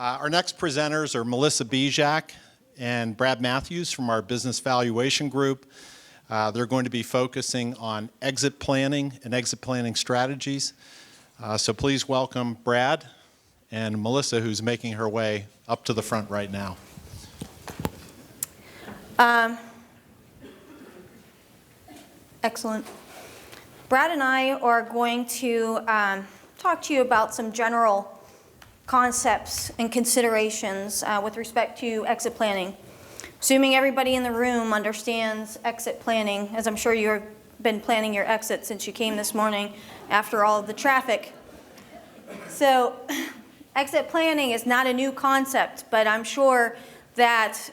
Our next presenters are Melissa Bijak and Brad Matthews from our Business Valuation Group. They're going to be focusing on exit planning and exit planning strategies. So please welcome Brad and Melissa, who's making her way up to the front right now. Excellent. Brad and I are going to talk to you about some general concepts and considerations with respect to exit planning. Assuming everybody in the room understands exit planning, as I'm sure you've been planning your exit since you came this morning after all of the traffic. So exit planning is not a new concept, but I'm sure that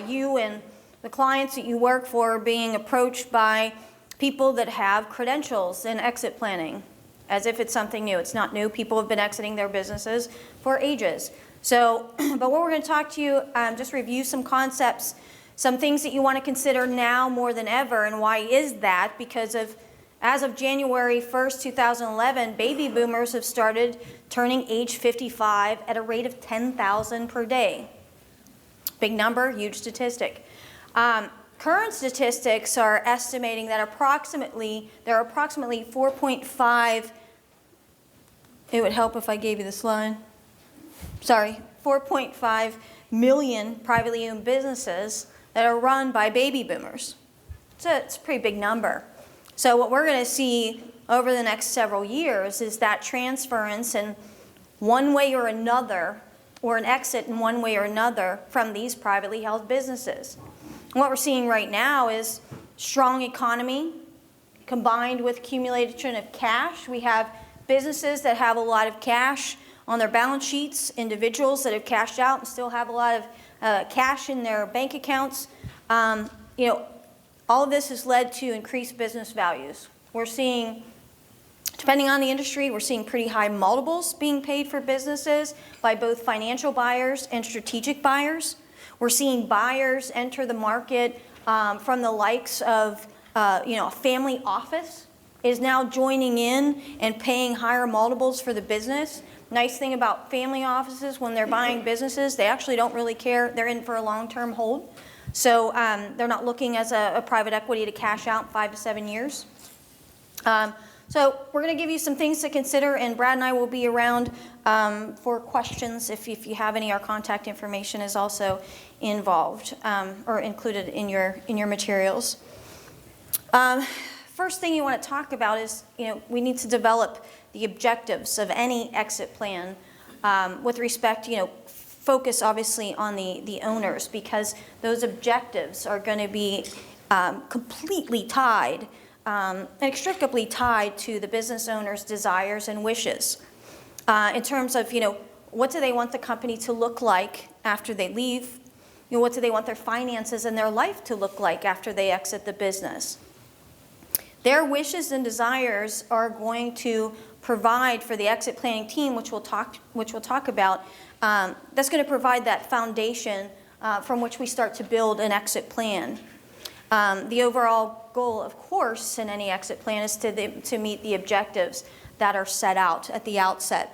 you and the clients that you work for are being approached by people that have credentials in exit planning, as if it's something new. It's not new. People have been exiting their businesses for ages. So, but what we're going to talk to you, just review some concepts, some things that you want to consider now more than ever. And why is that? Because as of January 1st, 2011, baby boomers have started turning age 55 at a rate of 10,000 per day. Big number, huge statistic. Current statistics are estimating that there are approximately 4.5, it would help if I gave you the slide. Sorry, 4.5 million privately owned businesses that are run by baby boomers. It's a pretty big number. So what we're going to see over the next several years is that transference in one way or another, or an exit in one way or another from these privately held businesses. What we're seeing right now is strong economy combined with accumulation of cash. We have businesses that have a lot of cash on their balance sheets, individuals that have cashed out and still have a lot of cash in their bank accounts. All of this has led to increased business values. We're seeing, depending on the industry, we're seeing pretty high multiples being paid for businesses by both financial buyers and strategic buyers. We're seeing buyers enter the market from the likes of, a family office is now joining in and paying higher multiples for the business. Nice thing about family offices, when they're buying businesses, they actually don't really care. They're in for a long-term hold. So they're not looking as a private equity to cash out in 5 to 7 years. So we're going to give you some things to consider, and Brad and I will be around for questions. If you have any, our contact information is also involved or included in your materials. First thing you want to talk about is, we need to develop the objectives of any exit plan with respect, focus obviously on the owners, because those objectives are going to be completely tied, inextricably tied to the business owner's desires and wishes. In terms of, what do they want the company to look like after they leave? What do they want their finances and their life to look like after they exit the business? Their wishes and desires are going to provide for the exit planning team, which we'll talk about. That's going to provide that foundation from which we start to build an exit plan. The overall goal, of course, in any exit plan is to meet the objectives that are set out at the outset.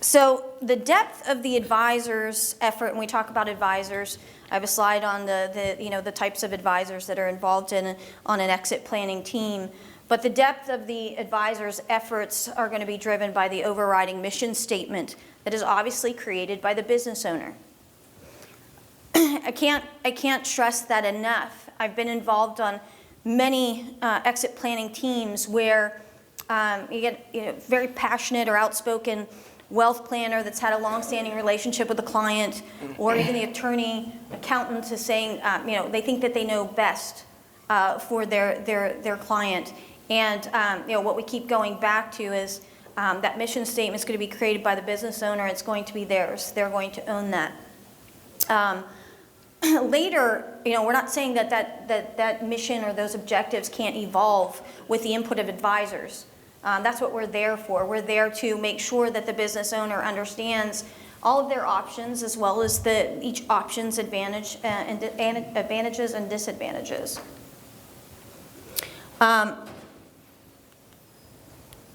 So the depth of the advisor's effort, and we talk about advisors, I have a slide on the types of advisors that are involved on an exit planning team. But the depth of the advisor's efforts are going to be driven by the overriding mission statement that is obviously created by the business owner. I can't stress that enough. I've been involved on many exit planning teams where you get very passionate or outspoken wealth planner that's had a long-standing relationship with the client, or even the attorney, accountant is saying, they think that they know best for their client. And what we keep going back to is that mission statement is going to be created by the business owner. It's going to be theirs. They're going to own that. Later, we're not saying that mission or those objectives can't evolve with the input of advisors. That's what we're there for. We're there to make sure that the business owner understands all of their options, as well as each option's advantages and disadvantages.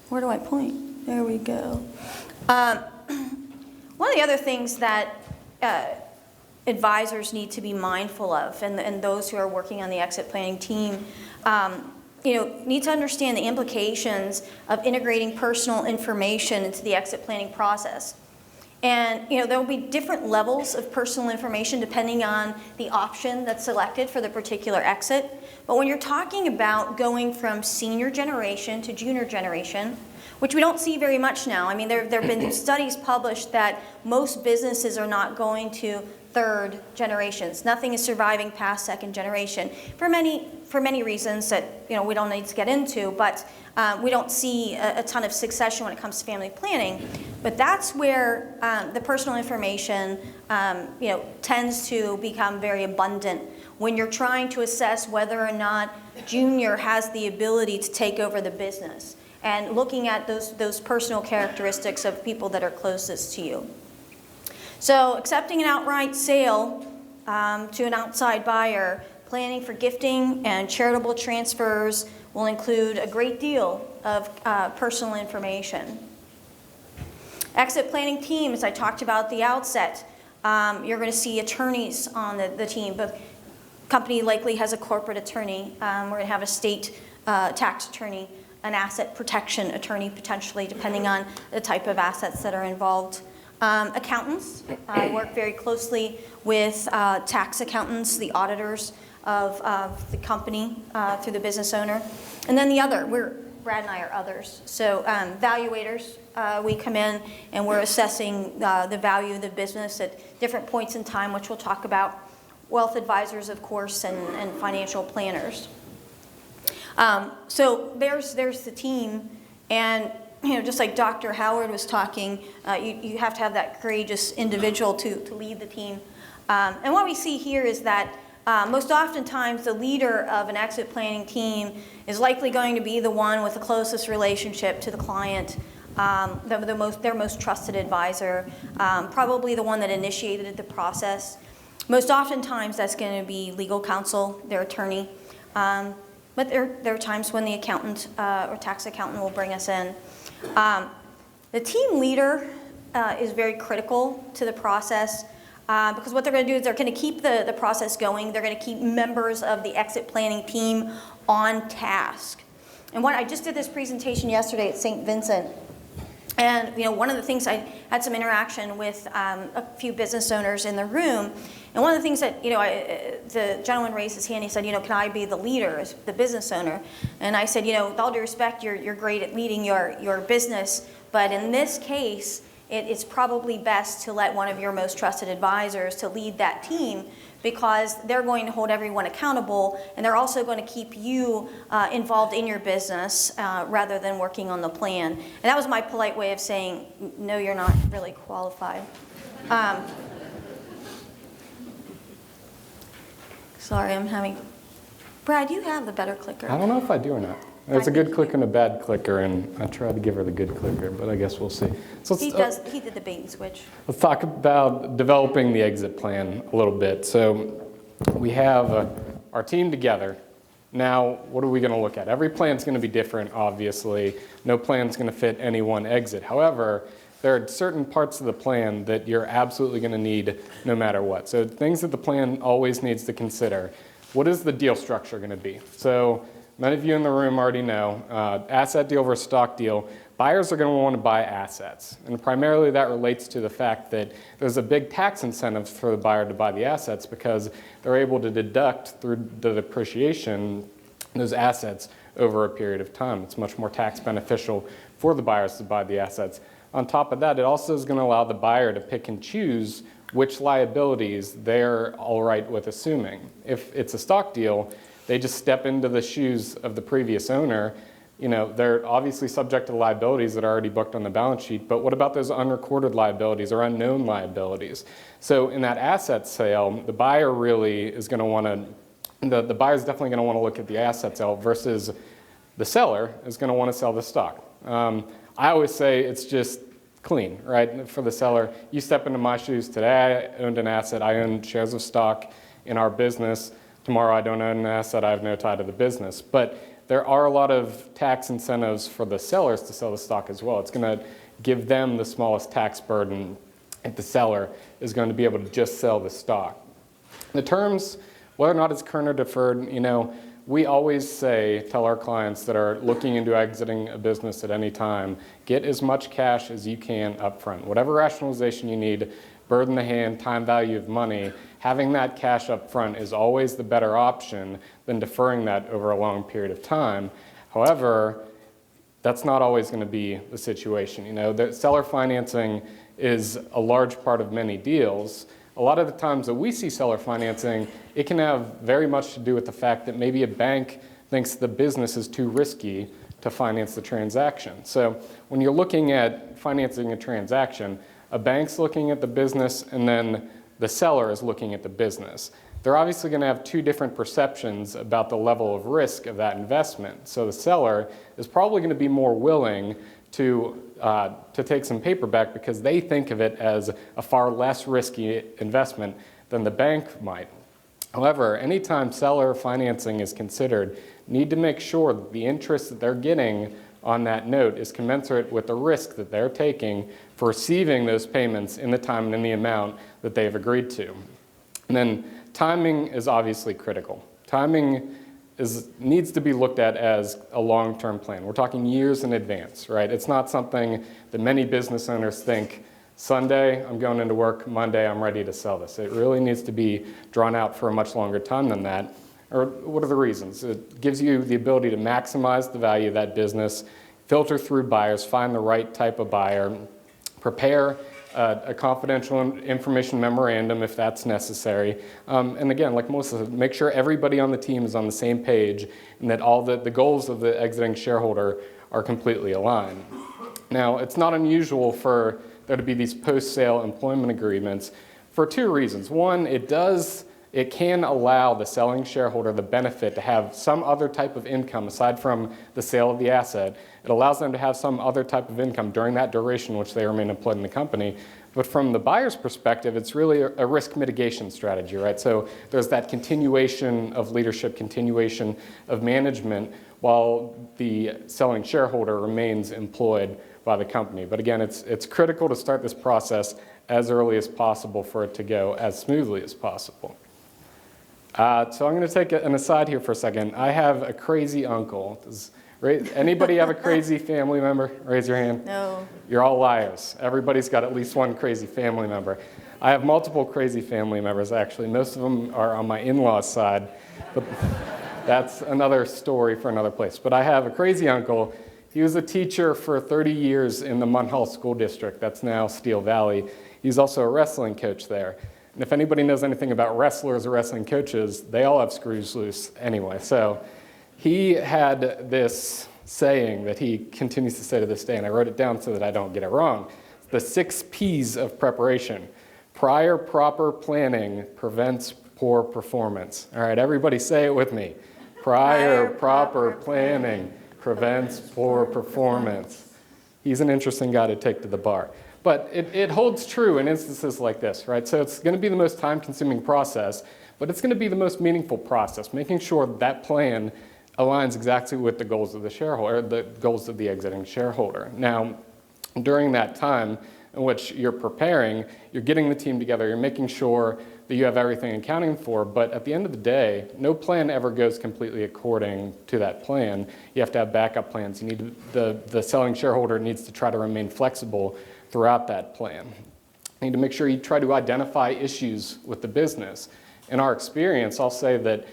Where do I point? There we go. One of the other things that advisors need to be mindful of, and those who are working on the exit planning team, need to understand the implications of integrating personal information into the exit planning process. And there will be different levels of personal information depending on the option that's selected for the particular exit. But when you're talking about going from senior generation to junior generation, which we don't see very much now. I mean, there have been studies published that most businesses are not going to third generations. Nothing is surviving past second generation for many reasons that we don't need to get into. But we don't see a ton of succession when it comes to family planning. But that's where the personal information tends to become very abundant when you're trying to assess whether or not junior has the ability to take over the business, and looking at those personal characteristics of people that are closest to you. So accepting an outright sale to an outside buyer, planning for gifting and charitable transfers will include a great deal of personal information. Exit planning team, as I talked about at the outset, you're going to see attorneys on the team. The company likely has a corporate attorney. We're going to have a state tax attorney, an asset protection attorney potentially, depending on the type of assets that are involved. Accountants, I work very closely with tax accountants, the auditors of the company through the business owner. And then Brad and I are others. So valuators, we come in and we're assessing the value of the business at different points in time, which we'll talk about. Wealth advisors, of course, and financial planners. So there's the team, and just like Dr. Howard was talking, you have to have that courageous individual to lead the team. And what we see here is that most oftentimes the leader of an exit planning team is likely going to be the one with the closest relationship to the client, their most trusted advisor, probably the one that initiated the process. Most oftentimes that's going to be legal counsel, their attorney. But there are times when the accountant or tax accountant will bring us in. The team leader is very critical to the process because what they're going to do is they're going to keep the process going. They're going to keep members of the exit planning team on task. And I just did this presentation yesterday at St. Vincent. And one of the things, I had some interaction with a few business owners in the room, and one of the things that the gentleman raised his hand. He said, "Can I be the leader, as the business owner?" And I said, "With all due respect, you're great at leading your business, but in this case, it's probably best to let one of your most trusted advisors to lead that team, because they're going to hold everyone accountable, and they're also going to keep you involved in your business rather than working on the plan." And that was my polite way of saying, no, you're not really qualified. Sorry, I'm having... Brad, you have the better clicker. I don't know if I do or not. There's a good clicker and a bad clicker, and I tried to give her the good clicker, but I guess we'll see. So He did the bait and switch. Let's talk about developing the exit plan a little bit. So we have our team together. Now, what are we going to look at? Every plan's going to be different, obviously. No plan's going to fit any one exit. However, there are certain parts of the plan that you're absolutely going to need no matter what. So things that the plan always needs to consider. What is the deal structure going to be? So many of you in the room already know, asset deal versus stock deal. Buyers are going to want to buy assets. And primarily that relates to the fact that there's a big tax incentive for the buyer to buy the assets because they're able to deduct through the depreciation those assets over a period of time. It's much more tax beneficial for the buyers to buy the assets. On top of that, it also is going to allow the buyer to pick and choose which liabilities they're all right with assuming. If it's a stock deal, they just step into the shoes of the previous owner. They're obviously subject to liabilities that are already booked on the balance sheet, but what about those unrecorded liabilities or unknown liabilities? So in that asset sale, the buyer really is going to want to, the buyer's definitely going to want to look at the asset sale versus the seller is going to want to sell the stock. I always say it's just clean, right? For the seller, you step into my shoes today, I owned an asset, I own shares of stock in our business. Tomorrow I don't own an asset, I have no tie to the business. But there are a lot of tax incentives for the sellers to sell the stock as well. It's going to give them the smallest tax burden if the seller is going to be able to just sell the stock. The terms, whether or not it's current or deferred, we always tell our clients that are looking into exiting a business at any time, get as much cash as you can up front. Whatever rationalization you need, bird in the hand, time value of money, having that cash up front is always the better option than deferring that over a long period of time. However, that's not always going to be the situation. The seller financing is a large part of many deals. A lot of the times that we see seller financing, it can have very much to do with the fact that maybe a bank thinks the business is too risky to finance the transaction. So when you're looking at financing a transaction, a bank's looking at the business and then the seller is looking at the business. They're obviously going to have two different perceptions about the level of risk of that investment. So the seller is probably going to be more willing to take some paper back because they think of it as a far less risky investment than the bank might. However, anytime seller financing is considered, need to make sure that the interest that they're getting on that note is commensurate with the risk that they're taking for receiving those payments in the time and in the amount that they've agreed to. And then timing is obviously critical. Timing needs to be looked at as a long-term plan. We're talking years in advance, right? It's not something that many business owners think, Sunday, I'm going into work, Monday, I'm ready to sell this. It really needs to be drawn out for a much longer time than that. Or what are the reasons? It gives you the ability to maximize the value of that business, filter through buyers, find the right type of buyer, prepare a confidential information memorandum if that's necessary. And again, like Melissa said, make sure everybody on the team is on the same page and that all the goals of the exiting shareholder are completely aligned. Now, it's not unusual for there to be these post-sale employment agreements for two reasons. One, it can allow the selling shareholder the benefit to have some other type of income aside from the sale of the asset. It allows them to have some other type of income during that duration in which they remain employed in the company. But from the buyer's perspective, it's really a risk mitigation strategy, right? So there's that continuation of leadership, continuation of management while the selling shareholder remains employed by the company. But again, it's critical to start this process as early as possible for it to go as smoothly as possible. So I'm going to take an aside here for a second. I have a crazy uncle. Anybody have a crazy family member? Raise your hand. No. You're all liars. Everybody's got at least one crazy family member. I have multiple crazy family members, actually. Most of them are on my in-laws' side, but that's another story for another place. But I have a crazy uncle. He was a teacher for 30 years in the Munhall School District. That's now Steel Valley. He's also a wrestling coach there. And if anybody knows anything about wrestlers or wrestling coaches, they all have screws loose anyway. So he had this saying that he continues to say to this day, and I wrote it down so that I don't get it wrong. The 6 P's of preparation. Prior proper planning prevents poor performance. All right, everybody say it with me. Prior proper planning prevents poor performance. He's an interesting guy to take to the bar. But it holds true in instances like this, right? So it's going to be the most time-consuming process, but it's going to be the most meaningful process, making sure that plan aligns exactly with the goals of the shareholder, the goals of the exiting shareholder. Now, during that time in which you're preparing, you're getting the team together, you're making sure that you have everything accounting for, but at the end of the day, no plan ever goes completely according to that plan. You have to have backup plans. You need the selling shareholder needs to try to remain flexible throughout that plan. You need to make sure you try to identify issues with the business. In our experience, I'll say that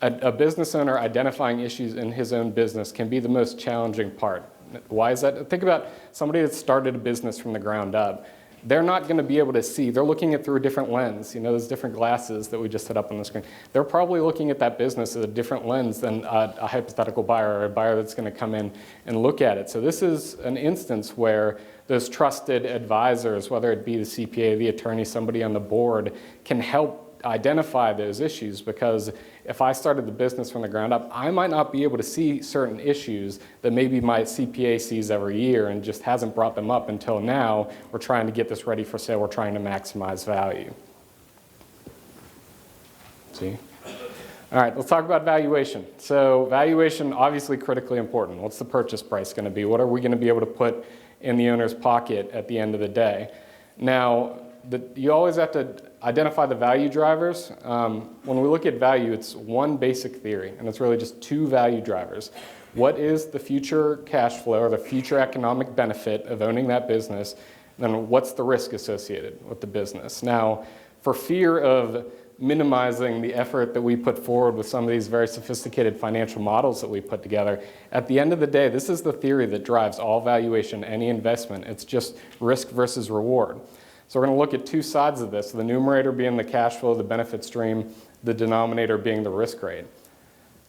a business owner identifying issues in his own business can be the most challenging part. Why is that? Think about somebody that started a business from the ground up. They're not going to be able to see. They're looking at through a different lens. Those different glasses that we just set up on the screen. They're probably looking at that business as a different lens than a hypothetical buyer or a buyer that's going to come in and look at it. So this is an instance where those trusted advisors, whether it be the CPA, the attorney, somebody on the board, can help identify those issues, because if I started the business from the ground up, I might not be able to see certain issues that maybe my CPA sees every year and just hasn't brought them up until now. We're trying to get this ready for sale. We're trying to maximize value. See? All All right, let's talk about valuation. So valuation, obviously critically important. What's the purchase price going to be? What are we going to be able to put in the owner's pocket at the end of the day? Now, you always have to identify the value drivers. When we look at value, it's one basic theory, and it's really just two value drivers. What is the future cash flow or the future economic benefit of owning that business? And then what's the risk associated with the business? Now, for fear of minimizing the effort that we put forward with some of these very sophisticated financial models that we put together, at the end of the day, this is the theory that drives all valuation, any investment. It's just risk versus reward. So we're going to look at two sides of this, the numerator being the cash flow, the benefit stream, the denominator being the risk rate.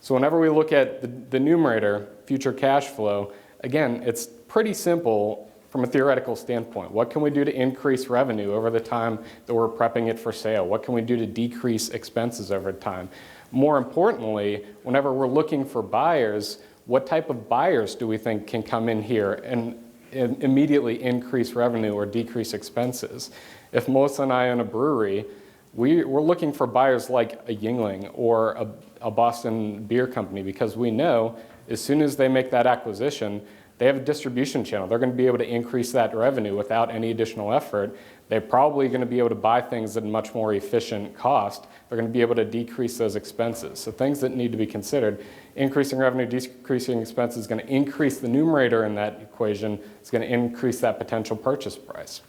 So whenever we look at the numerator, future cash flow, again, it's pretty simple from a theoretical standpoint. What can we do to increase revenue over the time that we're prepping it for sale? What can we do to decrease expenses over time? More importantly, whenever we're looking for buyers, what type of buyers do we think can come in here and immediately increase revenue or decrease expenses? If Melissa and I own a brewery, we're looking for buyers like a Yuengling or a Boston beer company, because we know as soon as they make that acquisition, they have a distribution channel. They're going to be able to increase that revenue without any additional effort. They're probably going to be able to buy things at a much more efficient cost. They're going to be able to decrease those expenses. So things that need to be considered: increasing revenue, decreasing expenses is going to increase the numerator in that equation. It's going to increase that potential purchase price.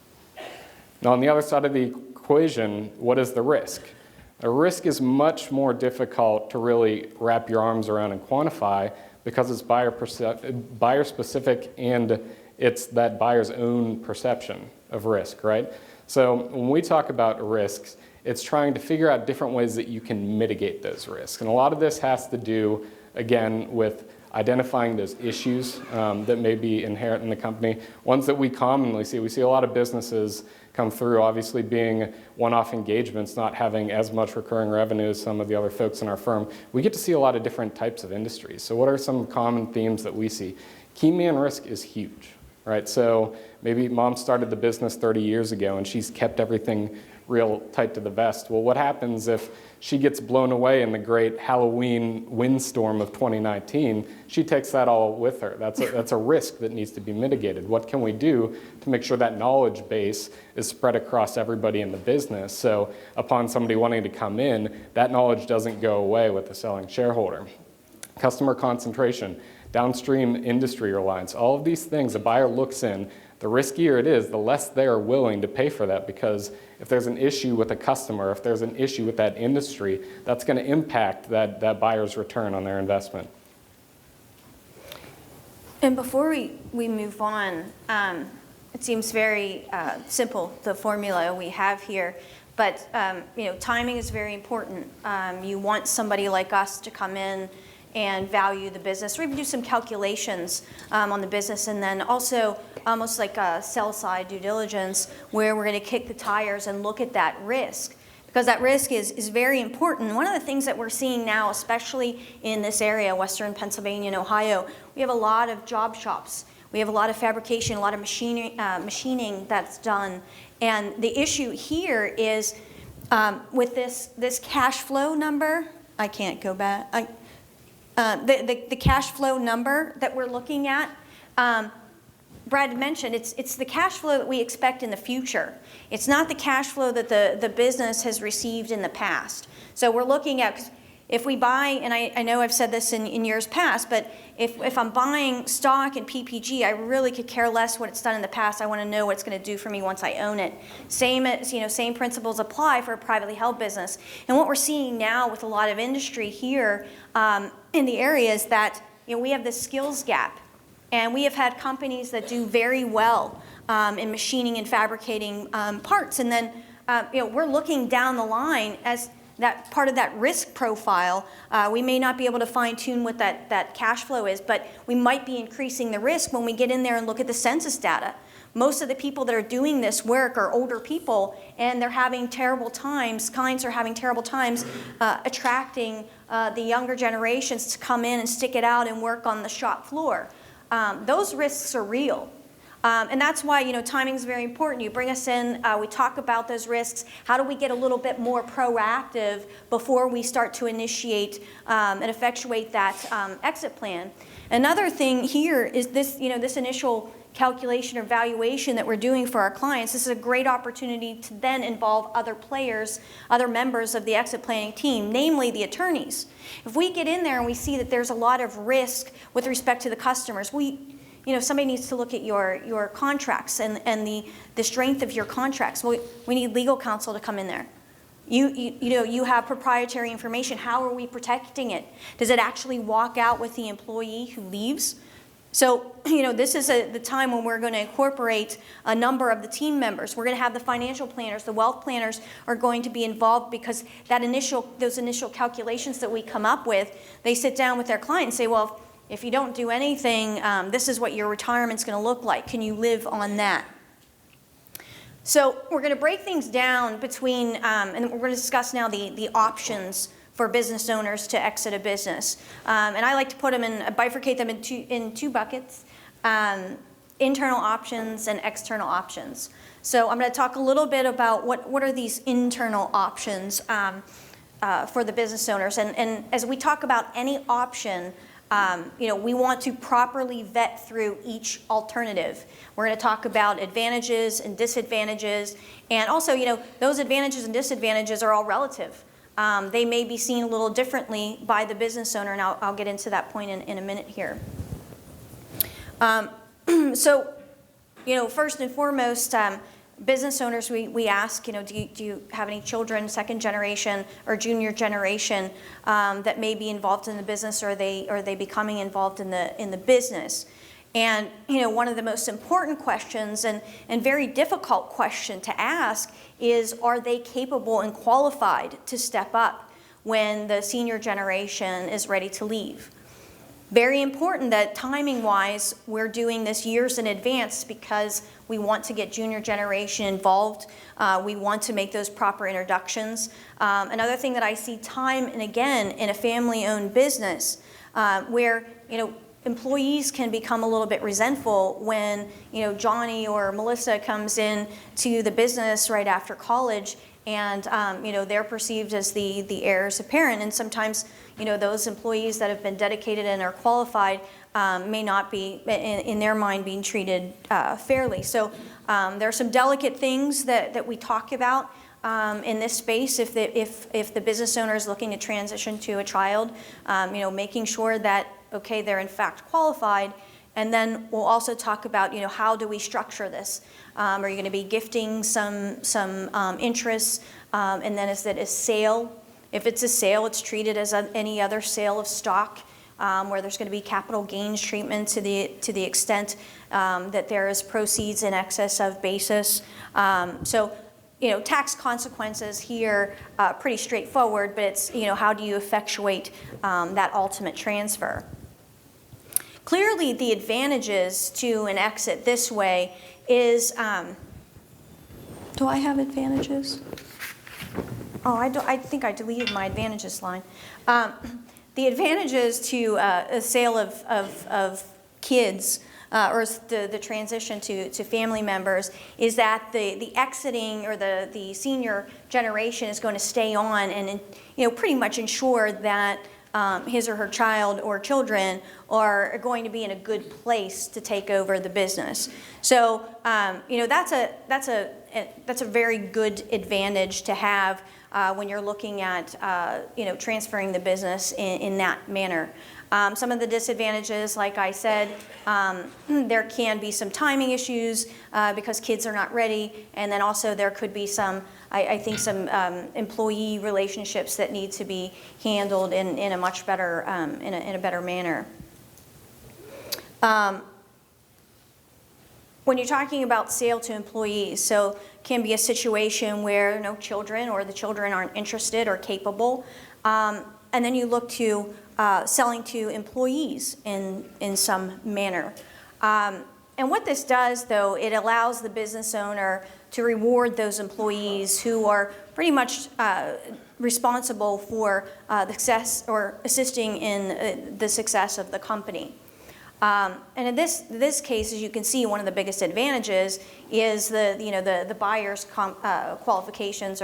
Now, on the other side of the equation, what is the risk? A risk is much more difficult to really wrap your arms around and quantify, because it's buyer specific, and it's that buyer's own perception of risk, right? So when we talk about risks, it's trying to figure out different ways that you can mitigate those risks. And a lot of this has to do, again, with identifying those issues that may be inherent in the company. Ones that we commonly see, we see a lot of businesses come through, obviously being one-off engagements, not having as much recurring revenue as some of the other folks in our firm. We get to see a lot of different types of industries. So what are some common themes that we see? Key man risk is huge, right? So maybe mom started the business 30 years ago and she's kept everything real tight to the vest. Well, what happens if she gets blown away in the great Halloween windstorm of 2019? She takes that all with her. That's a risk that needs to be mitigated. What can we do to make sure that knowledge base is spread across everybody in the business, so upon somebody wanting to come in, that knowledge doesn't go away with the selling shareholder? Customer concentration, downstream industry reliance, all of these things a buyer looks in. The riskier it is, the less they are willing to pay for that, because if there's an issue with a customer, if there's an issue with that industry, that's going to impact that buyer's return on their investment. And before we move on, it seems very simple, the formula we have here, but timing is very important. You want somebody like us to come in and value the business, or even do some calculations on the business, and then also almost like a sell-side due diligence, where we're going to kick the tires and look at that risk, because that risk is very important. One of the things that we're seeing now, especially in this area, Western Pennsylvania and Ohio, we have a lot of job shops. We have a lot of fabrication, a lot of machining that's done, and the issue here is with this cash flow number. I can't go back. The cash flow number that we're looking at, Brad mentioned, it's the cash flow that we expect in the future. It's not the cash flow that the business has received in the past. So we're looking at, if we buy, and I know I've said this in years past, but if I'm buying stock in PPG, I really could care less what it's done in the past. I want to know what it's going to do for me once I own it. Same principles apply for a privately held business. And what we're seeing now with a lot of industry here in the area is that we have this skills gap. And we have had companies that do very well in machining and fabricating parts. And then we're looking down the line as that part of that risk profile. We may not be able to fine tune what that cash flow is, but we might be increasing the risk when we get in there and look at the census data. Most of the people that are doing this work are older people, and they're having terrible times. Clients are having terrible times attracting the younger generations to come in and stick it out and work on the shop floor. Those risks are real. And that's why, timing is very important. You bring us in, we talk about those risks. How do we get a little bit more proactive before we start to initiate and effectuate that exit plan? Another thing here is this, this initial calculation or valuation that we're doing for our clients. This is a great opportunity to then involve other players, other members of the exit planning team, namely the attorneys. If we get in there and we see that there's a lot of risk with respect to the customers, somebody needs to look at your contracts and the strength of your contracts. We need legal counsel to come in there. You have proprietary information. How are we protecting it? Does it actually walk out with the employee who leaves? So, this is the time when we're going to incorporate a number of the team members. We're going to have the financial planners, the wealth planners are going to be involved because those initial calculations that we come up with, they sit down with their client and say, well, if you don't do anything, this is what your retirement's going to look like. Can you live on that? So we're going to break things down between, and we're going to discuss now the options for business owners to exit a business. And I like to bifurcate them in two buckets, internal options and external options. So I'm going to talk a little bit about what are these internal options for the business owners. And as we talk about any option, we want to properly vet through each alternative. We're going to talk about advantages and disadvantages. And also, those advantages and disadvantages are all relative. They may be seen a little differently by the business owner, and I'll get into that point in a minute here. So, first and foremost, business owners, we ask, do you have any children, second generation or junior generation, that may be involved in the business, or are they becoming involved in the business? And one of the most important questions and very difficult question to ask is, are they capable and qualified to step up when the senior generation is ready to leave? Very important that timing-wise, we're doing this years in advance because we want to get junior generation involved. We want to make those proper introductions. Another thing that I see time and again in a family-owned business where, employees can become a little bit resentful when, Johnny or Melissa comes in to the business right after college and, they're perceived as the heirs apparent. And sometimes, those employees that have been dedicated and are qualified may not be, in their mind, being treated fairly. So there are some delicate things that we talk about in this space if the business owner is looking to transition to a child, making sure that, okay, they're in fact qualified. And then we'll also talk about, how do we structure this? Are you going to be gifting some interests? And then is it a sale? If it's a sale, it's treated as any other sale of stock, where there's going to be capital gains treatment to the extent that there is proceeds in excess of basis. So, tax consequences here, pretty straightforward, but it's, how do you effectuate that ultimate transfer? Clearly, the advantages to an exit this way is, do I have advantages? Oh, I think I deleted my advantages line. The advantages to a sale of kids or the transition to family members is that the exiting or the senior generation is going to stay on and pretty much ensure that his or her child or children are going to be in a good place to take over the business. So that's a very good advantage to have when you're looking at transferring the business in that manner. Some of the disadvantages, like I said, there can be some timing issues because kids are not ready, and then also there could be some, I think, some employee relationships that need to be handled in a much better, in a better manner. When you're talking about sale to employees, so can be a situation where no children or the children aren't interested or capable, and then you look to selling to employees in some manner. And what this does, though, it allows the business owner to reward those employees who are pretty much responsible for the success or assisting in the success of the company. And in this case, as you can see, one of the biggest advantages is the buyer's qualifications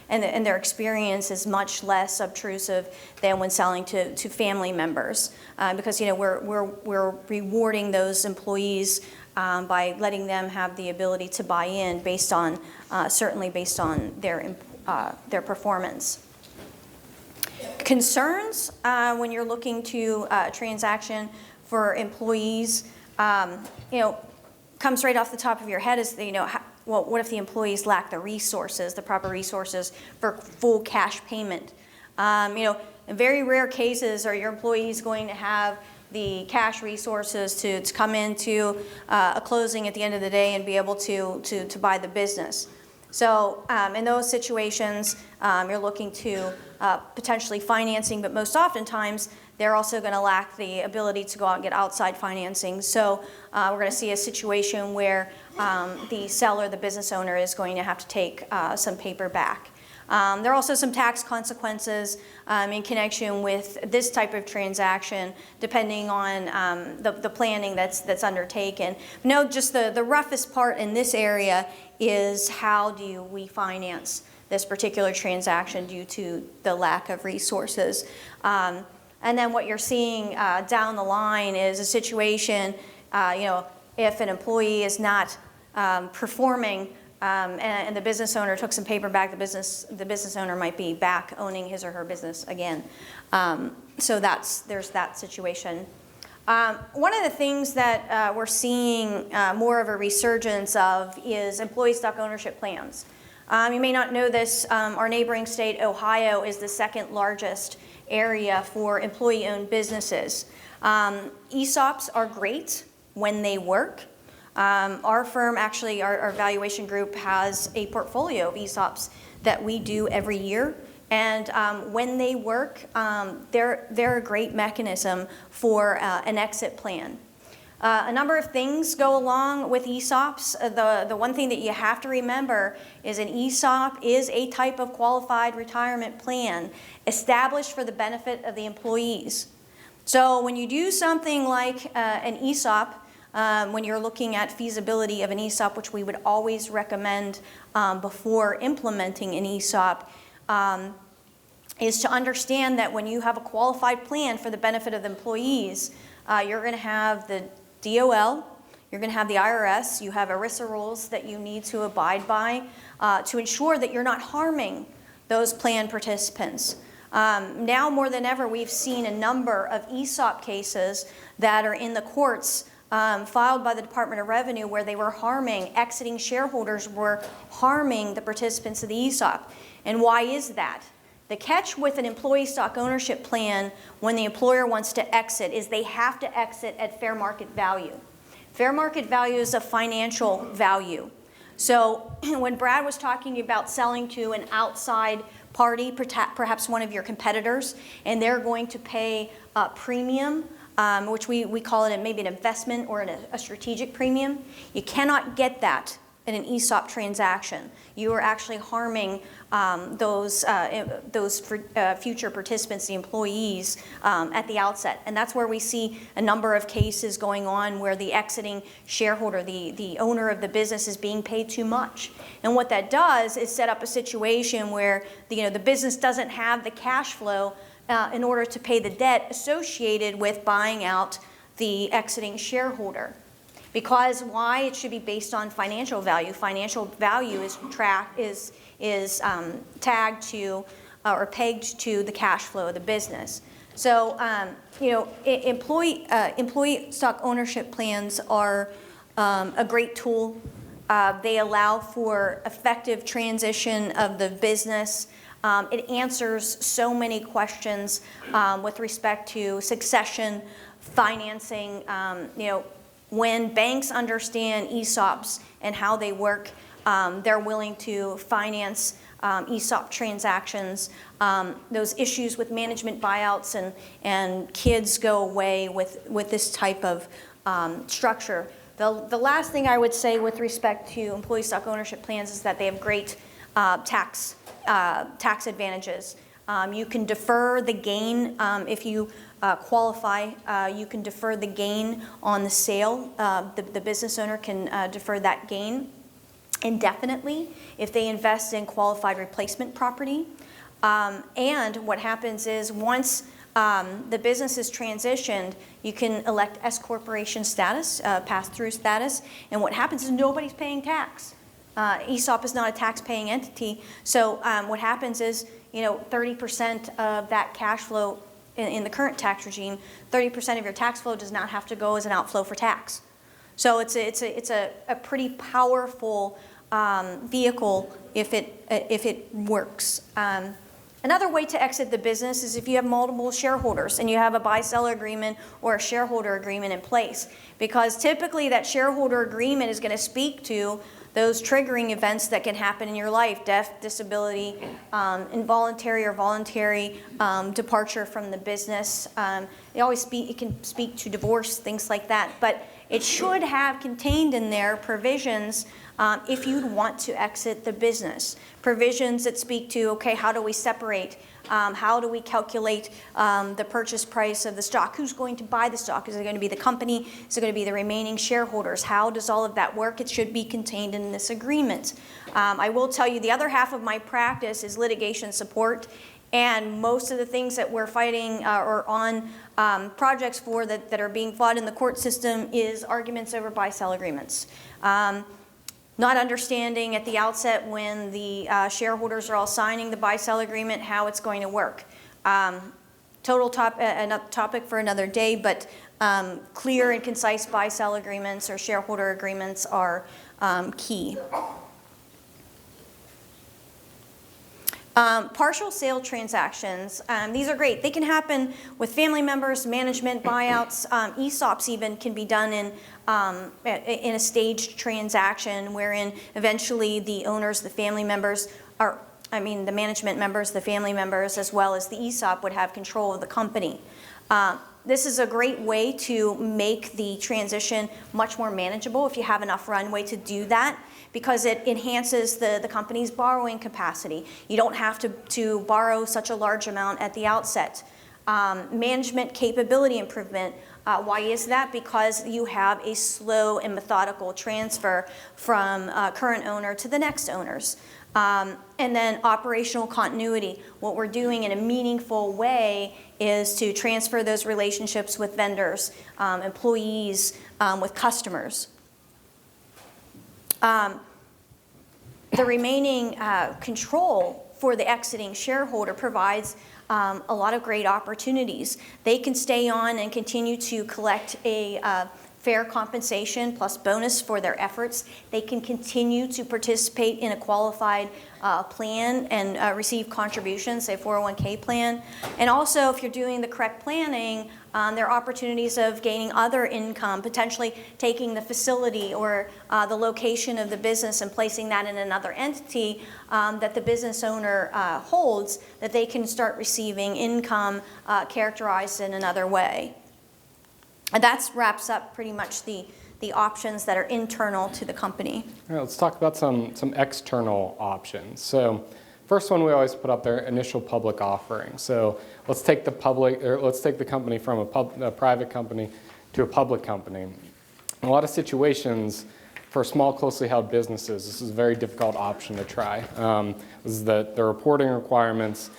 and their experience is much less obtrusive than when selling to family members, because we're rewarding those employees by letting them have the ability to buy in based on certainly based on their performance. Concerns when you're looking to transaction for employees, comes right off the top of your head is, what if the employees lack the resources, the proper resources for full cash payment? In very rare cases are your employees going to have the cash resources to come into a closing at the end of the day and be able to buy the business. So in those situations, you're looking to potentially financing, but most oftentimes they're also going to lack the ability to go out and get outside financing. So we're going to see a situation where the seller, the business owner, is going to have to take some paper back. There are also some tax consequences in connection with this type of transaction, depending on the planning that's undertaken. Just the roughest part in this area is how do we finance this particular transaction due to the lack of resources. And then what you're seeing down the line is a situation, if an employee is not performing and the business owner took some paper back, the business owner might be back owning his or her business again. So there's that situation. One of the things that we're seeing more of a resurgence of is employee stock ownership plans. You may not know this, our neighboring state, Ohio, is the second largest area for employee-owned businesses. ESOPs are great when they work. Our firm, actually, our valuation group has a portfolio of ESOPs that we do every year. And when they work, they're a great mechanism for an exit plan. A number of things go along with ESOPs. The one thing that you have to remember is an ESOP is a type of qualified retirement plan established for the benefit of the employees. So when you do something like an ESOP, when you're looking at feasibility of an ESOP, which we would always recommend before implementing an ESOP, is to understand that when you have a qualified plan for the benefit of the employees, you're going to have the DOL, you're going to have the IRS, you have ERISA rules that you need to abide by to ensure that you're not harming those plan participants. Now more than ever, we've seen a number of ESOP cases that are in the courts filed by the Department of Revenue where they were exiting shareholders were harming the participants of the ESOP. And why is that? The catch with an employee stock ownership plan when the employer wants to exit is they have to exit at fair market value. Fair market value is a financial value. So when Brad was talking about selling to an outside party, perhaps one of your competitors, and they're going to pay a premium, which we call it maybe an investment or a strategic premium, you cannot get that in an ESOP transaction. You are actually harming those future participants, the employees, at the outset. And that's where we see a number of cases going on where the exiting shareholder, the owner of the business, is being paid too much. And what that does is set up a situation where the business doesn't have the cash flow in order to pay the debt associated with buying out the exiting shareholder. Because why? It should be based on financial value. Financial value is tagged to or pegged to the cash flow of the business. So employee stock ownership plans are a great tool. They allow for effective transition of the business. It answers so many questions with respect to succession, financing. When banks understand ESOPs and how they work, they're willing to finance ESOP transactions. Those issues with management buyouts and kids go away with this type of structure. The last thing I would say with respect to employee stock ownership plans is that they have great tax advantages. You can defer the gain if you qualify, you can defer the gain on the sale. The business owner can defer that gain indefinitely if they invest in qualified replacement property. And what happens is once the business is transitioned, you can elect S corporation status, pass-through status, and what happens is nobody's paying tax. ESOP is not a tax-paying entity, so what happens is 30% of that cash flow in the current tax regime, 30% of your tax flow does not have to go as an outflow for tax. So it's a pretty powerful vehicle if it works. Another way to exit the business is if you have multiple shareholders and you have a buy-sell agreement or a shareholder agreement in place, because typically that shareholder agreement is going to speak to those triggering events that can happen in your life: death, disability, involuntary or voluntary departure from the business. It can speak to divorce, things like that. But it should have contained in there provisions if you'd want to exit the business. Provisions that speak to, okay, how do we separate? How do we calculate the purchase price of the stock? Who's going to buy the stock? Is it going to be the company? Is it going to be the remaining shareholders? How does all of that work? It should be contained in this agreement. I will tell you the other half of my practice is litigation support, and most of the things that we're fighting or on projects for that are being fought in the court system is arguments over buy-sell agreements. Not understanding at the outset when the shareholders are all signing the buy-sell agreement how it's going to work. Topic for another day, but clear and concise buy-sell agreements or shareholder agreements are key. Partial sale transactions, these are great. They can happen with family members, management, buyouts. ESOPs even can be done in a staged transaction wherein eventually the owners, the family members, the management members, the family members, as well as the ESOP would have control of the company. This is a great way to make the transition much more manageable if you have enough runway to do that, because it enhances the company's borrowing capacity. You don't have to borrow such a large amount at the outset. Management capability improvement. Why is that? Because you have a slow and methodical transfer from current owner to the next owners. And then operational continuity. What we're doing in a meaningful way is to transfer those relationships with vendors, employees, with customers. The remaining control for the exiting shareholder provides a lot of great opportunities. They can stay on and continue to collect a fair compensation plus bonus for their efforts. They can continue to participate in a qualified plan and receive contributions, say 401k plan. And also, if you're doing the correct planning, there are opportunities of gaining other income, potentially taking the facility or the location of the business and placing that in another entity that the business owner holds, that they can start receiving income characterized in another way. And that wraps up pretty much the options that are internal to the company. All right, let's talk about some external options. So first one we always put up there, initial public offering. So let's take the company from a private company to a public company. In a lot of situations, for small, closely held businesses, this is a very difficult option to try. This is the reporting requirements.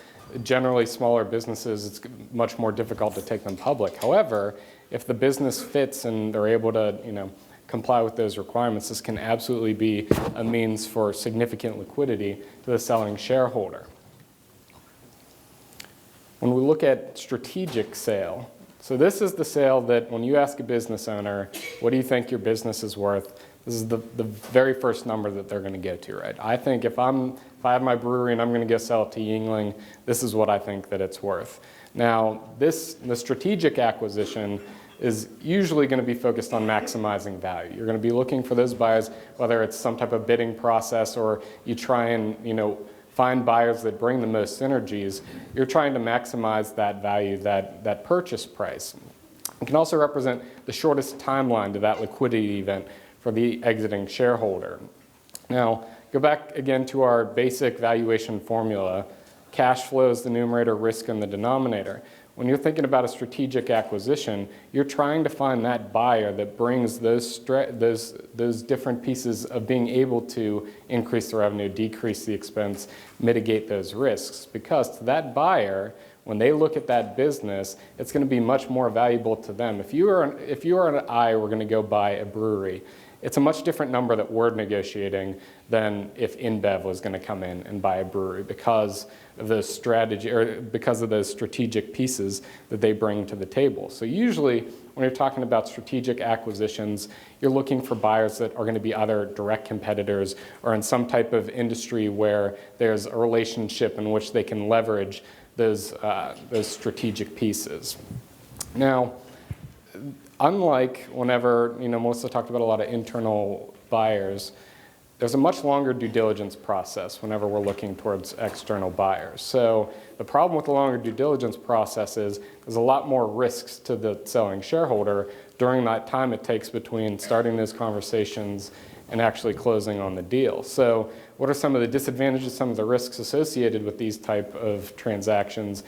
Generally, smaller businesses, it's much more difficult to take them public. However, if the business fits and they're able to, comply with those requirements, this can absolutely be a means for significant liquidity to the selling shareholder. When we look at strategic sale, so this is the sale that when you ask a business owner, what do you think your business is worth? This is the very first number that they're going to go to, right? I think if I have my brewery and I'm going to go sell it to Yingling, this is what I think that it's worth. Now, the strategic acquisition is usually going to be focused on maximizing value. You're going to be looking for those buyers, whether it's some type of bidding process or you try and find buyers that bring the most synergies. You're trying to maximize that value, that purchase price. It can also represent the shortest timeline to that liquidity event for the exiting shareholder. Now, go back again to our basic valuation formula. Cash flow is the numerator, risk in the denominator. when you're thinking about a strategic acquisition, you're trying to find that buyer that brings those different pieces of being able to increase the revenue, decrease the expense, mitigate those risks. Because to that buyer, when they look at that business, it's going to be much more valuable to them. If you are an I, we're going to go buy a brewery, it's a much different number that we're negotiating than if InBev was going to come in and buy a brewery because of those strategic pieces that they bring to the table. So usually when you're talking about strategic acquisitions, you're looking for buyers that are going to be either direct competitors or in some type of industry where there's a relationship in which they can leverage those strategic pieces. Now, unlike whenever, Melissa talked about a lot of internal buyers, there's a much longer due diligence process whenever we're looking towards external buyers. So the problem with the longer due diligence process is there's a lot more risks to the selling shareholder during that time it takes between starting those conversations and actually closing on the deal. So what are some of the disadvantages, some of the risks associated with these type of transactions?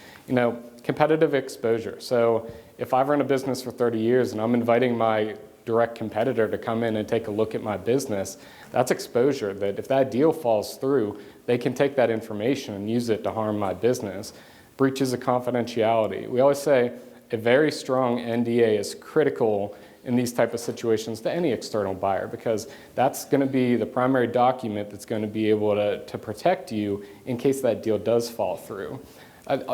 Competitive exposure. So if I've run a business for 30 years and I'm inviting my direct competitor to come in and take a look at my business, that's exposure that if that deal falls through, they can take that information and use it to harm my business. Breaches of confidentiality. We always say a very strong NDA is critical in these type of situations to any external buyer because that's going to be the primary document that's going to be able to protect you in case that deal does fall through.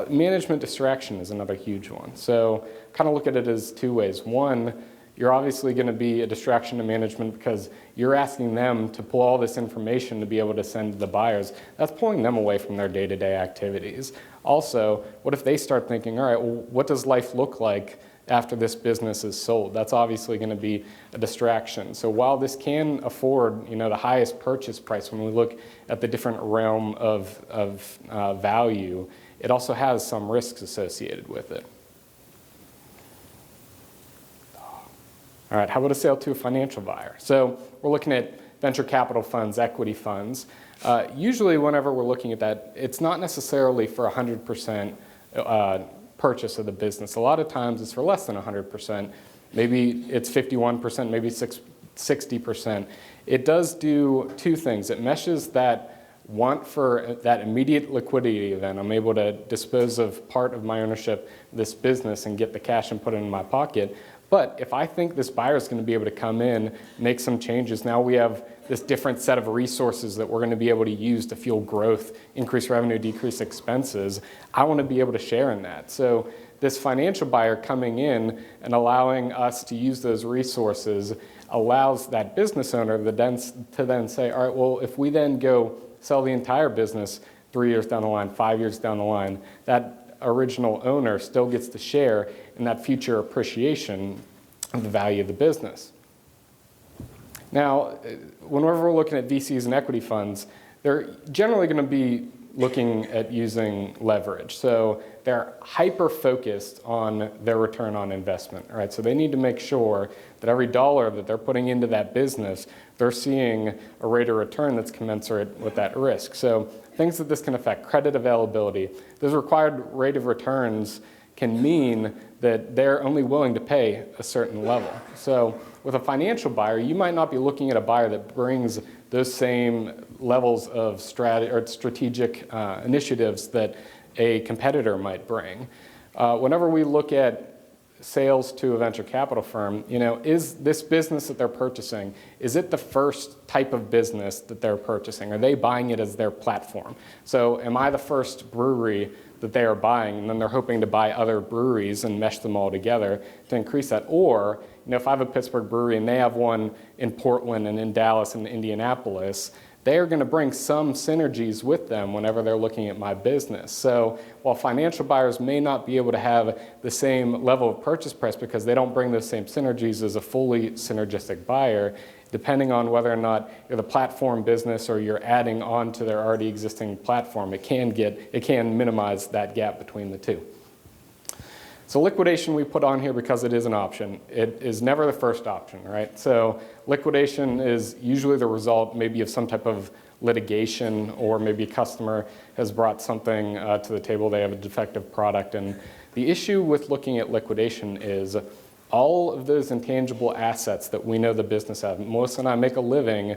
Management distraction is another huge one. So kind of look at it as two ways. One, you're obviously going to be a distraction to management because you're asking them to pull all this information to be able to send to the buyers. That's pulling them away from their day-to-day activities. Also, what if they start thinking, all right, well, what does life look like after this business is sold? That's obviously going to be a distraction. So while this can afford, the highest purchase price when we look at the different realm of value, it also has some risks associated with it. All right, how about a sale to a financial buyer? So we're looking at venture capital funds, equity funds. Usually whenever we're looking at that, it's not necessarily for 100% purchase of the business. A lot of times it's for less than 100%. Maybe it's 51%, maybe 60%. It does do two things. It meshes that want for that immediate liquidity event. I'm able to dispose of part of my ownership of this business and get the cash and put it in my pocket. But if I think this buyer is going to be able to come in, make some changes, now we have this different set of resources that we're going to be able to use to fuel growth, increase revenue, decrease expenses. I want to be able to share in that. So this financial buyer coming in and allowing us to use those resources allows that business owner to then say, all right, well, if we then go sell the entire business 3 years down the line, 5 years down the line, that original owner still gets to share in that future appreciation of the value of the business. Now, whenever we're looking at VCs and equity funds, they're generally going to be looking at using leverage. So they're hyper-focused on their return on investment, right? So they need to make sure that every dollar that they're putting into that business, they're seeing a rate of return that's commensurate with that risk. So things that this can affect, credit availability. Those required rate of returns can mean that they're only willing to pay a certain level. So with a financial buyer, you might not be looking at a buyer that brings those same levels of strategic initiatives that a competitor might bring. Whenever we look at sales to a venture capital firm, is this business that they're purchasing, is it the first type of business that they're purchasing? Are they buying it as their platform? So am I the first brewery that they are buying, and then they're hoping to buy other breweries and mesh them all together to increase that? Or, if I have a Pittsburgh brewery and they have one in Portland and in Dallas and Indianapolis, they are going to bring some synergies with them whenever they're looking at my business. So while financial buyers may not be able to have the same level of purchase price because they don't bring those same synergies as a fully synergistic buyer, depending on whether or not you're the platform business or you're adding on to their already existing platform, it can minimize that gap between the two. So liquidation we put on here because it is an option. It is never the first option, right? So liquidation is usually the result maybe of some type of litigation, or maybe a customer has brought something to the table, they have a defective product. And the issue with looking at liquidation is all of those intangible assets that we know the business has. Melissa and I make a living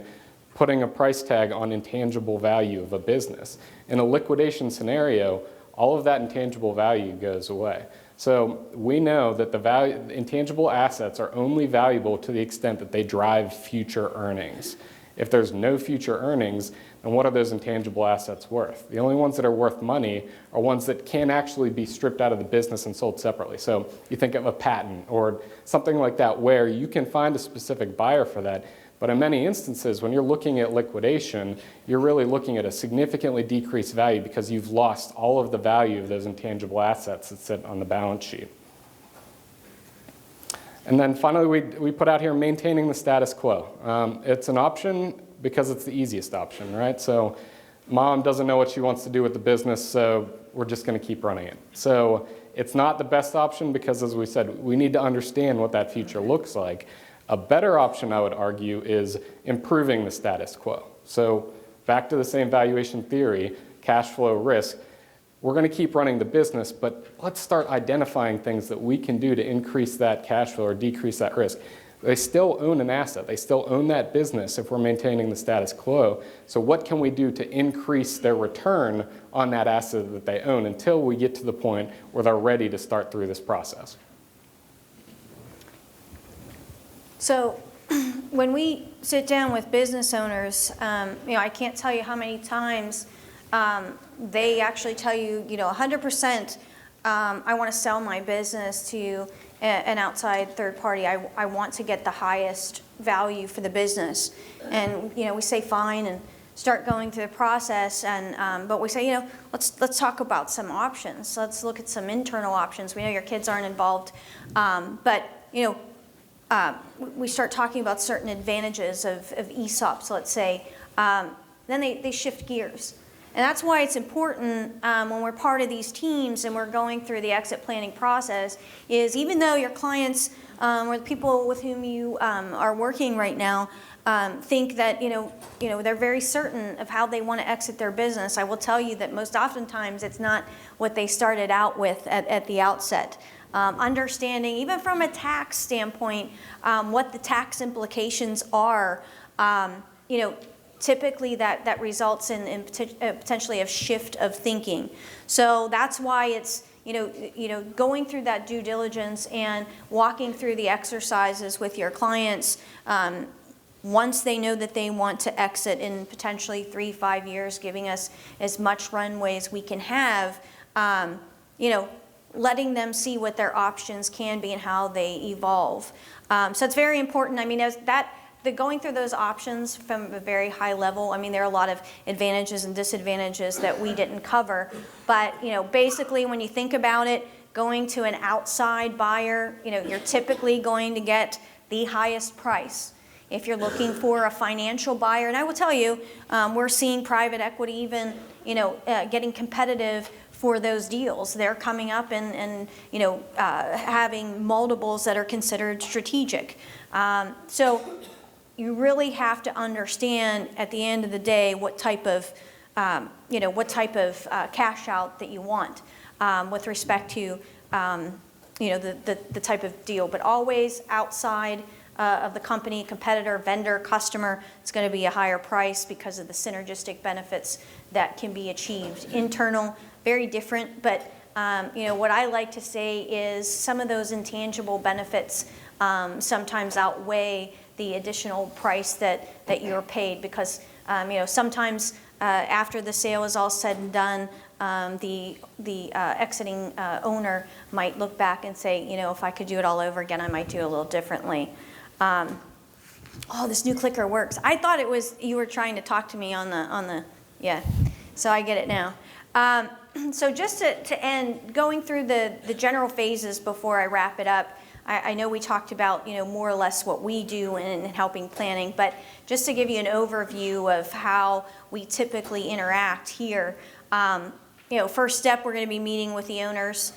putting a price tag on intangible value of a business. In a liquidation scenario, all of that intangible value goes away. So we know that the intangible assets are only valuable to the extent that they drive future earnings. If there's no future earnings, then what are those intangible assets worth? The only ones that are worth money are ones that can actually be stripped out of the business and sold separately. So you think of a patent or something like that where you can find a specific buyer for that. But in many instances, when you're looking at liquidation, you're really looking at a significantly decreased value because you've lost all of the value of those intangible assets that sit on the balance sheet. And then finally, we put out here maintaining the status quo. It's an option because it's the easiest option, right? So mom doesn't know what she wants to do with the business, so we're just going to keep running it. So it's not the best option because, as we said, we need to understand what that future looks like. A better option, I would argue, is improving the status quo. So back to the same valuation theory, cash flow risk, we're going to keep running the business, but let's start identifying things that we can do to increase that cash flow or decrease that risk. They still own an asset. They still own that business if we're maintaining the status quo. So what can we do to increase their return on that asset that they own until we get to the point where they're ready to start through this process? So when we sit down with business owners, I can't tell you how many times they actually tell you, 100%, I want to sell my business to an outside third party. I want to get the highest value for the business. And, we say fine and start going through the process. And but we say, let's talk about some options. Let's look at some internal options. We know your kids aren't involved, but, we start talking about certain advantages of ESOPs, let's say. Then they shift gears. And that's why it's important when we're part of these teams and we're going through the exit planning process is even though your clients or the people with whom you are working right now think that they're very certain of how they want to exit their business, I will tell you that most oftentimes it's not what they started out with at the outset. Understanding, even from a tax standpoint, what the tax implications are, typically that results in potentially a shift of thinking. So that's why it's, going through that due diligence and walking through the exercises with your clients once they know that they want to exit in potentially 3-5 years, giving us as much runway as we can have, letting them see what their options can be and how they evolve. So it's very important. I mean, going through those options from a very high level, there are a lot of advantages and disadvantages that we didn't cover. But, basically when you think about it, going to an outside buyer, you're typically going to get the highest price. If you're looking for a financial buyer, and I will tell you, we're seeing private equity even, getting competitive for those deals. They're coming up and having multiples that are considered strategic. So you really have to understand at the end of the day what type of cash out that you want with respect to the type of deal. But always outside of the company, competitor, vendor, customer, it's going to be a higher price because of the synergistic benefits that can be achieved. Internal, very different, but what I like to say is some of those intangible benefits sometimes outweigh the additional price that you're paid because sometimes after the sale is all said and done, the exiting owner might look back and say, if I could do it all over again, I might do it a little differently. Oh, this new clicker works. I thought it was you were trying to talk to me on the yeah. So I get it now. So just to end, going through the general phases before I wrap it up, I know we talked about more or less what we do in helping planning, but just to give you an overview of how we typically interact here. First step, we're going to be meeting with the owners.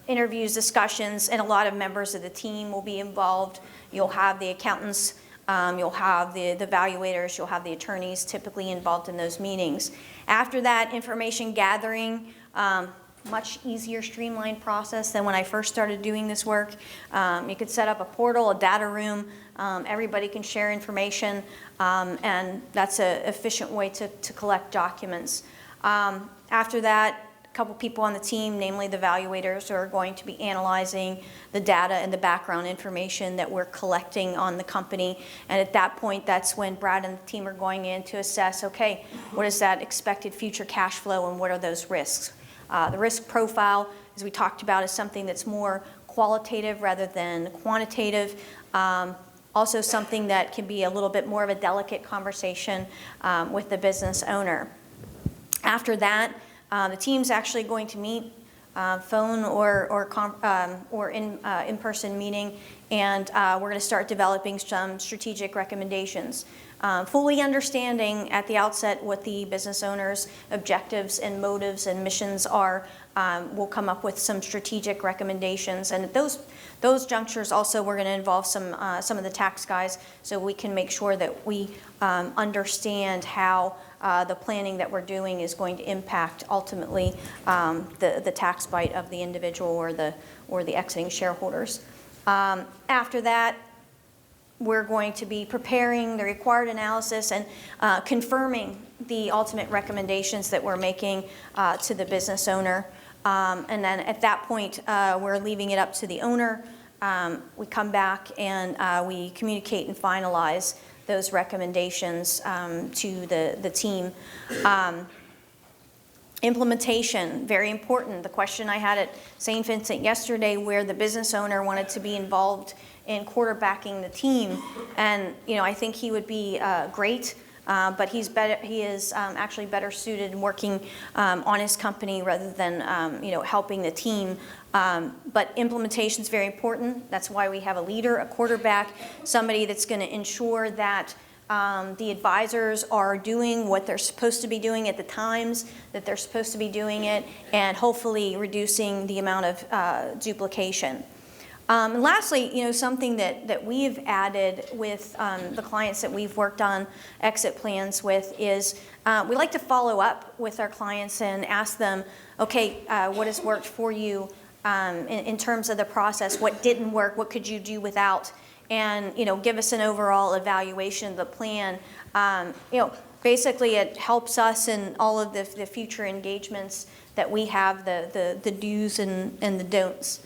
interviews, discussions, and a lot of members of the team will be involved. You'll have the accountants, you'll have the evaluators, you'll have the attorneys typically involved in those meetings. After that, information gathering, much easier, streamlined process than when I first started doing this work. You could set up a portal, a data room, everybody can share information, and that's an efficient way to collect documents. After that, a couple people on the team, namely the evaluators, are going to be analyzing the data and the background information that we're collecting on the company. And at that point, that's when Brad and the team are going in to assess, okay, what is that expected future cash flow and what are those risks? The risk profile, as we talked about, is something that's more qualitative rather than quantitative. Also something that can be a little bit more of a delicate conversation with the business owner. After that, the team's actually going to meet phone or in-person meeting, and we're going to start developing some strategic recommendations. Fully understanding at the outset what the business owner's objectives and motives and missions are, we'll come up with some strategic recommendations. And at those junctures also we're going to involve some of the tax guys so we can make sure that we understand how the planning that we're doing is going to impact ultimately the tax bite of the individual or the exiting shareholders. After that, we're going to be preparing the required analysis and confirming the ultimate recommendations that we're making to the business owner. And then at that point, we're leaving it up to the owner. We come back and we communicate and finalize those recommendations to the team. Implementation, very important. The question I had at St. Vincent yesterday, where the business owner wanted to be involved in quarterbacking the team, and I think he would be great, but he is actually better suited in working on his company rather than helping the team. But implementation is very important. That's why we have a leader, a quarterback, somebody that's going to ensure that the advisors are doing what they're supposed to be doing at the times that they're supposed to be doing it, and hopefully reducing the amount of duplication. And lastly, something that we've added with the clients that we've worked on exit plans with is we like to follow up with our clients and ask them, okay, what has worked for you in terms of the process? What didn't work? What could you do without? And give us an overall evaluation of the plan. Basically it helps us in all of the future engagements that we have, the do's and the don'ts.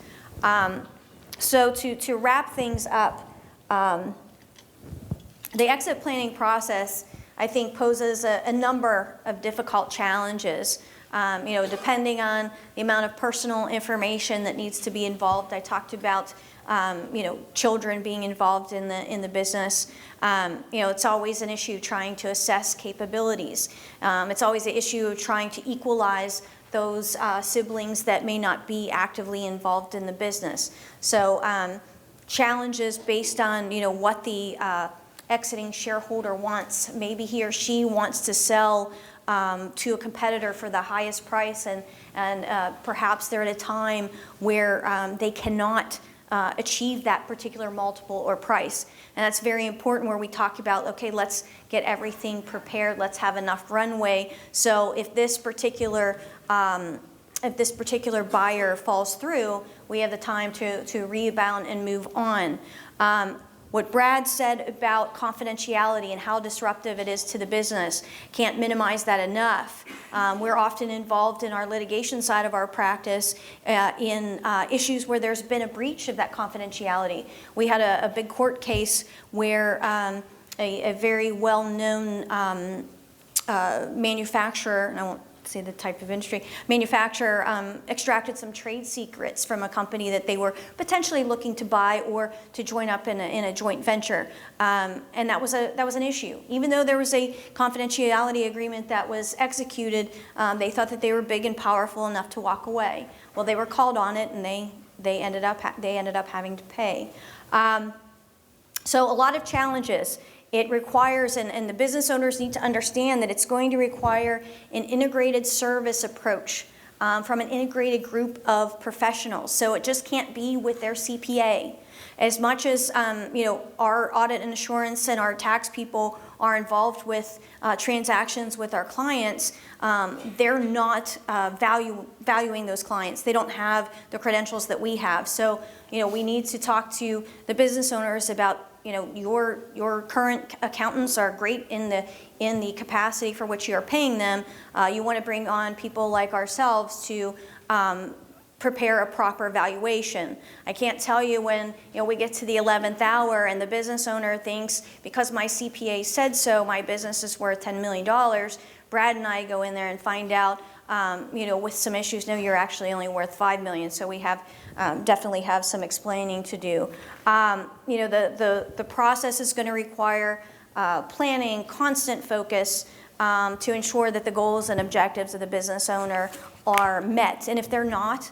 So to wrap things up, the exit planning process, I think, poses a number of difficult challenges. Depending on the amount of personal information that needs to be involved. I talked about children being involved in the business. It's always an issue trying to assess capabilities. It's always an issue of trying to equalize those siblings that may not be actively involved in the business. So challenges based on what the exiting shareholder wants. Maybe he or she wants to sell to a competitor for the highest price, and perhaps they're at a time where they cannot achieve that particular multiple or price. And that's very important, where we talk about, okay, let's get everything prepared, let's have enough runway, so if this particular buyer falls through, we have the time to rebound and move on. What Brad said about confidentiality and how disruptive it is to the business, can't minimize that enough. We're often involved in our litigation side of our practice in issues where there's been a breach of that confidentiality. We had a big court case where a very well-known manufacturer, and I won't say the type of industry, manufacturer extracted some trade secrets from a company that they were potentially looking to buy or to join up in a joint venture, and that was an issue. Even though there was a confidentiality agreement that was executed, they thought that they were big and powerful enough to walk away. Well, they were called on it, and they ended up having to pay. So a lot of challenges. It requires, and the business owners need to understand that it's going to require an integrated service approach from an integrated group of professionals. So it just can't be with their CPA. As much as our audit and assurance and our tax people are involved with transactions with our clients, they're not valuing those clients. They don't have the credentials that we have. So we need to talk to the business owners about your current accountants are great in the capacity for which you're paying them. You want to bring on people like ourselves to prepare a proper valuation. I can't tell you when we get to the 11th hour and the business owner thinks because my CPA said so, my business is worth $10 million. Brad and I go in there and find out, with some issues, no, you're actually only worth $5 million. So we have definitely have some explaining to do. The process is going to require planning, constant focus to ensure that the goals and objectives of the business owner are met. And if they're not,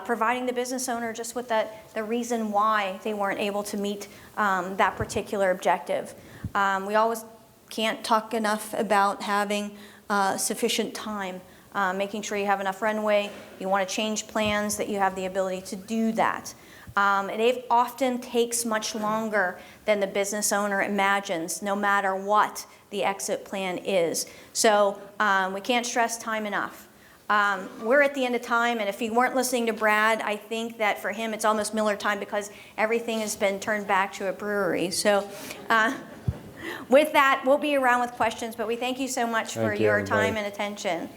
providing the business owner just with the reason why they weren't able to meet that particular objective. We always can't talk enough about having sufficient time, making sure you have enough runway. You want to change plans, that you have the ability to do that. And it often takes much longer than the business owner imagines, no matter what the exit plan is. So we can't stress time enough. We're at the end of time, and if you weren't listening to Brad, I think that for him it's almost Miller time because everything has been turned back to a brewery. So with that, we'll be around with questions, but we thank you so much for your time and attention.